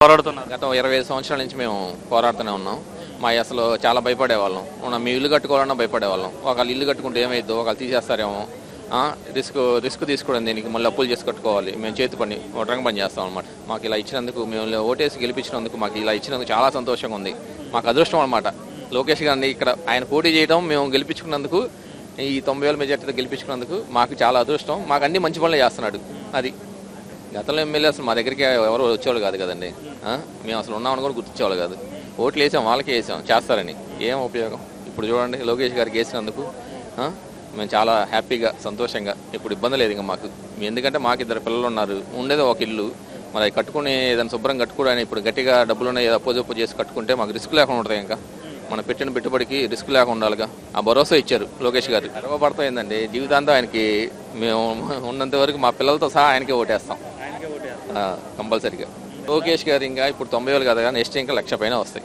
పోరాడుతున్నారు? గత 25 సంవత్సరాల నుంచి మేము పోరాడుతూనే ఉన్నాం. అసలు చాలా భయపడేవాళ్ళం. మేము ఇల్లు కట్టుకోవాలన్నా భయపడేవాళ్ళం. ఒకళ్ళు ఇల్లు కట్టుకుంటే ఏమైద్దో, ఒకళ్ళు తీసేస్తారేమో, రిస్క్ తీసుకోవడం దీనికి, మళ్ళీ అప్పులు చేసి కట్టుకోవాలి. మేము చేతి పని ఒంటరిగా పని చేస్తాం అనమాట. మాకు ఇలా ఇచ్చినందుకు, మేము ఓటేసి గెలిపించినందుకు, మాకు ఇలా ఇచ్చినందుకు చాలా సంతోషంగా ఉంది. మాకు అదృష్టం అనమాట. లోకేష్ గారిని ఇక్కడ ఆయన పోటీ చేయడం, మేము గెలిపించుకున్నందుకు, ఈ 90,000 మెజార్టీతో గెలిపించుకున్నందుకు మాకు చాలా అదృష్టం. మాకు అన్ని మంచి పనులు చేస్తున్నాడు. అది గతంలో ఎమ్మెల్యే అసలు మా దగ్గరికి ఎవరు వచ్చేవాళ్ళు కాదు కదండి. మేము అసలు ఉన్నామని కూడా గుర్తించేవాళ్ళు కాదు. ఓట్లు వేసాం, వాళ్ళకే వేసాం చేస్తారని. ఏం ఉపయోగం? ఇప్పుడు చూడండి, లోకేష్ గారికి వేసినందుకు మేము చాలా హ్యాపీగా, సంతోషంగా, ఇప్పుడు ఇబ్బంది లేదు ఇంకా మాకు. ఎందుకంటే మాకు 2 పిల్లలు ఉన్నారు, ఉండేది ఒక ఇల్లు. మరి అది కట్టుకుని ఏదైనా శుభ్రం కట్టుకోవడానికి ఇప్పుడు గట్టిగా డబ్బులున్నాయి, అప్పు చేసి కట్టుకుంటే మాకు రిస్క్ లేకుండా ఉంటుంది. ఇంకా మనం పెట్టిన పెట్టుబడికి రిస్క్ లేకుండా ఉండాలిగా. ఆ భరోసా ఇచ్చారు లోకేష్ గారు. గర్వపడతాయిందండి. జీవితాంతం ఆయనకి మేము ఉన్నంత వరకు మా పిల్లలతో సహా ఆయనకే ఓటేస్తాం కంపల్సరీగా. లోకేష్ గారు ఇంకా ఇప్పుడు 90,000 కదా, నెక్స్ట్ ఇంకా 1,00,000 పైన వస్తాయి.